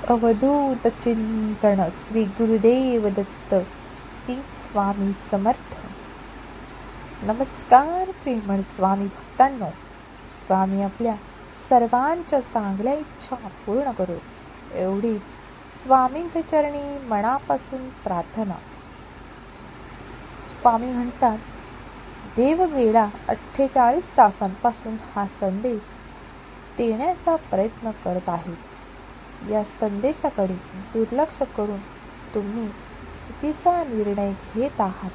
अवधूत चिंतन श्री गुरुदेव दत्त श्री स्वामी समर्थ. नमस्कार प्रेमळ स्वामी भक्तांनो. स्वामी आपल्या सर्वांच्या चांगल्या इच्छा पूर्ण करो एवढीच स्वामींच्या चरणी मनापासून प्रार्थना. स्वामी म्हणतात, देव गेला 48 तासांपासून हा संदेश देण्याचा प्रयत्न करत आहे. या संदेशाकडे दुर्लक्ष करून तुम्ही चुकीचा निर्णय घेत आहात.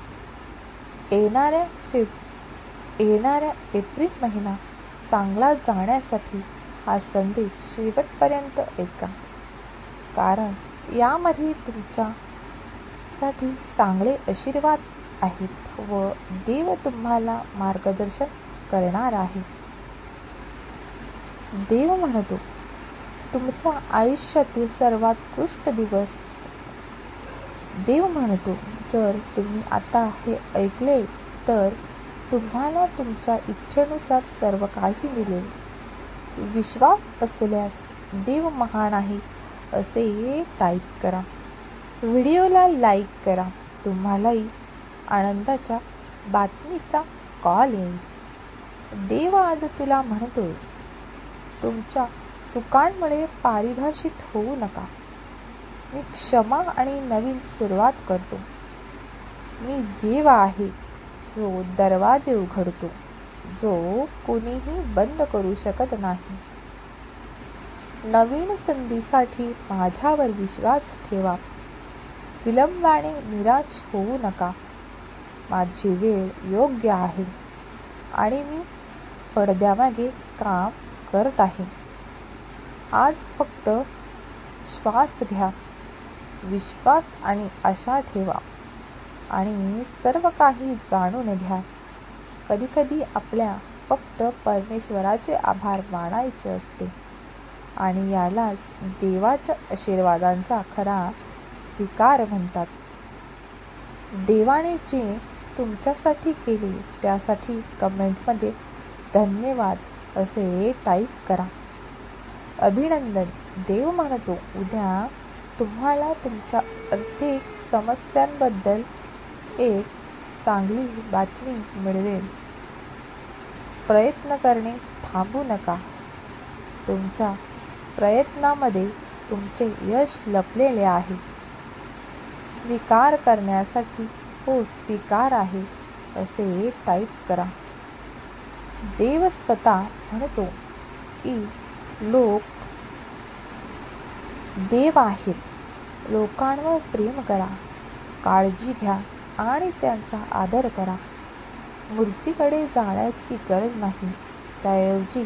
येणाऱ्या एप्रिल महिना चांगला जाण्यासाठी हा संदेश शेवटपर्यंत ऐका, कारण यामध्ये तुमच्यासाठी चांगले आशीर्वाद आहेत व देव तुम्हाला मार्गदर्शन करणार आहे. देव म्हणतो, तुमच्या आयुष्यातील सर्वात उत्कृष्ट दिवस. देव म्हणतो, जर तुम्ही आता हे ऐकले तर तुम्हाला तुमच्या इच्छेनुसार सर्व काही मिळेल. विश्वास असल्यास देव महान आहे असे टाईप करा. व्हिडिओला लाईक करा. तुम्हालाही आनंदाच्या बातमीचा कॉल येईल. देव आज तुला म्हणतोय, तुमच्या चुकांमुळे पारिभाषित होऊ नका. मी क्षमा आणि नवीन सुरुवात करतो. मी देव आहे जो दरवाजे उघडतो, जो कोणीही बंद करू शकत नाही. नवीन संधीसाठी माझ्यावर विश्वास ठेवा. विलंबाने निराश होऊ नका. माझी वेळ योग्य आहे आणि मी पडद्यामागे काम करत आहे. आज फक्त श्वास घ्या, विश्वास आणि आशा ठेवा आणि सर्व काही जाणून घ्या. कधीकधी आपल्या फक्त परमेश्वराचे आभार मानायचे असते आणि यालाच देवाच्या आशीर्वादांचा खरा स्वीकार म्हणतात. देवाने जे तुमच्यासाठी केले त्यासाठी कमेंटमध्ये धन्यवाद असे टाईप करा. अभिनंदन. देव म्हणतो, उद्या तुम्हाला तुमच्या आर्थिक समस्यांबद्दल एक चांगली बातमी मिळेल. प्रयत्न करणे थांबू नका. तुमच्या प्रयत्नामध्ये तुमचे यश लपलेले आहे. स्वीकार करण्यासाठी हो स्वीकार आहे असे टाईप करा. देव स्वतः म्हणतो की लोक देव आहेत. लोकांवर प्रेम करा, काळजी घ्या आणि त्यांचा आदर करा. मूर्तीकडे जाण्याची गरज नाही. त्याऐवजी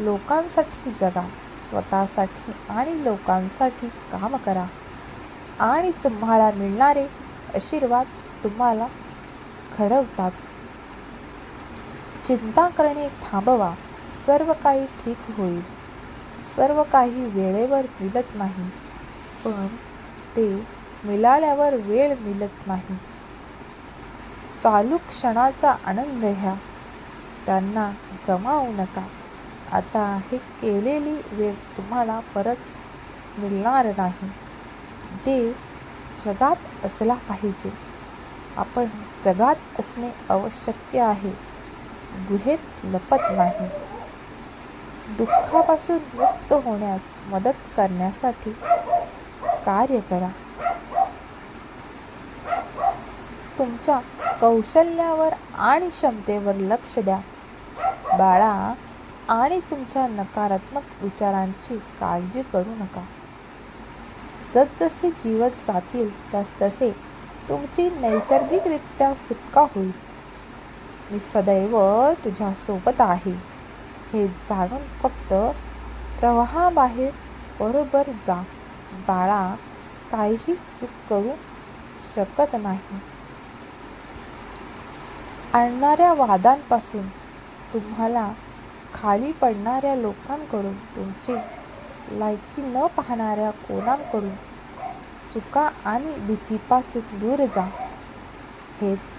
लोकांसाठी जगा. स्वतःसाठी आणि लोकांसाठी काम करा आणि तुम्हाला मिळणारे आशीर्वाद तुम्हाला घडवतात. चिंता करणे थांबवा. सर्व काही ठीक होईल. सर्व काही वेळेवर मिळत नाही, पण ते मिळाल्यावर वेळ मिळत नाही. चालू क्षणाचा आनंद घ्या, त्यांना गमावू नका. आता हे केलेली वेळ तुम्हाला परत मिळणार नाही. देव जगात असला पाहिजे. आपण जगात असणे आवश्यक आहे, गुहेत लपत नाही. दुःखापासून मुक्त होण्यास मदत करण्यासाठी कार्य करा. तुमच्या कौशल्यावर आणि क्षमतेवर लक्ष द्या. बाळा आणि तुमच्या नकारात्मक विचारांची काळजी करू नका. जसजसे दिवस जातील तसतसे तुमची नैसर्गिकरित्या सुटका होईल. मी सदैव तुझ्या सोबत आहे हे जाणून फक्त प्रवाहाबाहेर बरोबर जा. बाळा काहीही चूक करू शकत नाही. आणणाऱ्या वादांपासून, तुम्हाला खाली पडणाऱ्या लोकांकडून, तुमची लायकी न पाहणाऱ्या कोणाकडून, चुका आणि भीतीपासून दूर जा.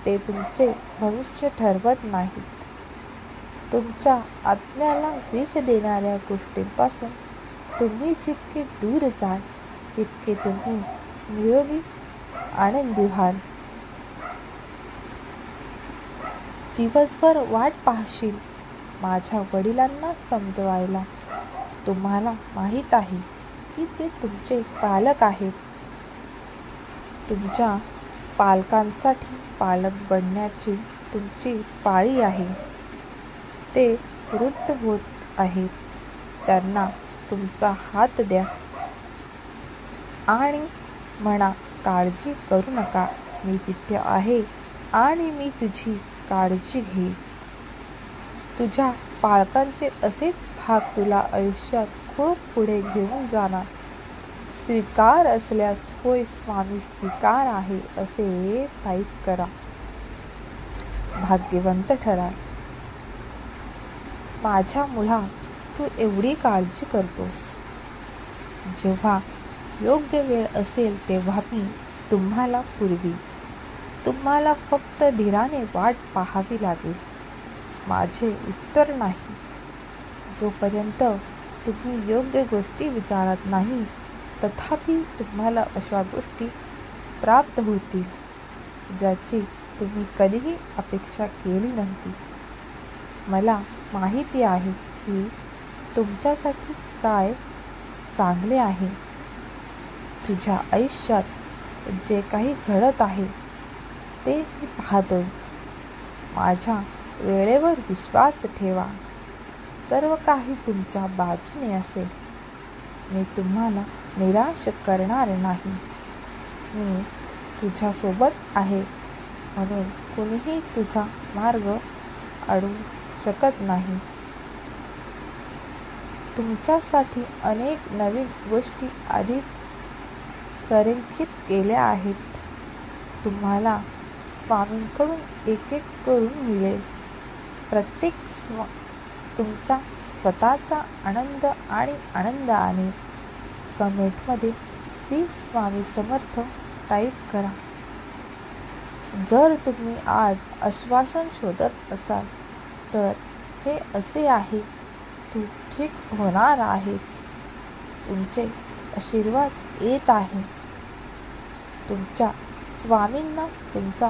ते तुमचे भविष्य ठरवत नाहीत. तुमच्या आत्म्याला विष देणाऱ्या गोष्टींपासून तुम्ही जितके दूर जाल तितके तुम्ही निरोगी आनंदी व्हाल. दिवसभर वाट पाहशील माझ्या वडिलांना समजवायला. तुम्हाला माहीत आहे की ते तुमचे पालक आहेत. तुमच्या पालकांसाठी पालक बनण्याची तुमची पाळी आहे. ते वृद्ध होत आहेत. त्यांना तुमचा हात द्या आणि म्हणा, काळजी करू नका, मी तिथे आहे आणि मी तुझी काळजी घेईन. तुझ्या पालकांचे असेच भाग तुला आयुष्यात खूप पुढे घेऊन जाणार. स्वीकार असल्यास होय स्वामी स्वीकार आहे असे टाईप करा. भाग्यवंत ठराल. माझ्या मुला, तू एवढी काळजी करतोस. जेव्हा योग्य वेळ असेल तेव्हा मी तुम्हाला पुरवी. तुम्हाला फक्त धीराने वाट पाहावी लागेल. माझे उत्तर नाही. जोपर्यंत तुम्ही योग्य गोष्टी विचारत नाही तथापि तुम्हाला अशा गोष्टी प्राप्त होतील ज्याची तुम्ही कधीही अपेक्षा केली नव्हती. मला माहिती आहे की तुमच्यासाठी काय चांगले आहे. तुझ्या आयुष्यात जे काही घडत आहे ते मी पाहतोय. माझ्या वेळेवर विश्वास ठेवा. सर्व काही तुमच्या बाजूने असेल. मी तुम्हाला निराश करणार नाही. मी तुझ्यासोबत आहे म्हणून कुणीही तुझा मार्ग अडवू शकत नाही. तुमच्यासाठी अनेक नवीन गोष्टी आधीच संरेखित केल्या आहेत. तुम्हाला स्वामींकडून एक एक करून मिळेल. प्रत्येक तुमचा स्वतःचा आनंद आणि आनंद आणि कमेंटमध्ये श्री स्वामी समर्थ टाईप करा. जर तुम्ही आज आश्वासन शोधत असाल तर हे असे आहे, तू ठीक होणार आहेस. तुमचे आशीर्वाद येत आहे. तुमच्या स्वामींना तुमचा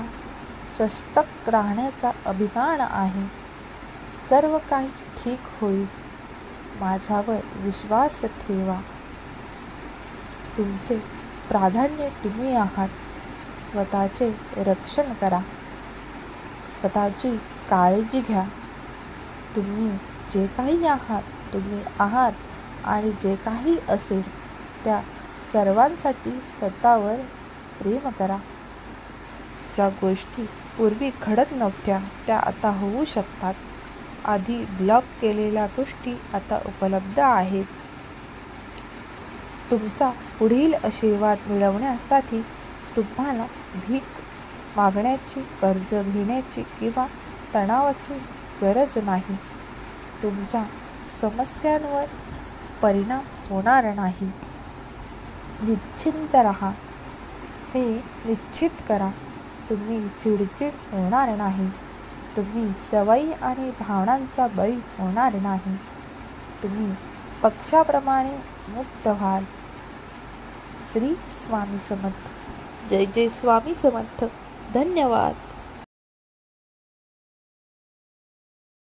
सशक्त राहण्याचा अभिमान आहे. सर्व काही ठीक होईल. माझ्यावर विश्वास ठेवा. तुमचे प्राधान्य तुम्ही आहात. स्वतःचे रक्षण करा. स्वतःची काळजी घ्या. तुम्ही जे काही आहात, तुम्ही आहात आणि जे काही असेल त्या सर्वांसाठी स्वतःवर प्रेम करा. ज्या गोष्टी पूर्वी घडत नव्हत्या त्या आता होऊ शकतात. आधी ब्लॉक केलेल्या गोष्टी आता उपलब्ध आहेत. तुमचा पुढील आशीर्वाद मिळवण्यासाठी तुम्हाला भीक मागण्याची, कर्ज घेण्याची किंवा तणावाची गरज नाही. तुमच्या समस्यांवर परिणाम होणार नाही. निश्चिंत राहा. हे निश्चित करा, तुम्ही चिडचिड होणार नाही. तुम्ही सवयी आणि भावनांचा बळी होणार नाही. तुम्ही पक्षाप्रमाणे मुक्त व्हाल. श्री स्वामी समर्थ. जय जय स्वामी समर्थ. धन्यवाद.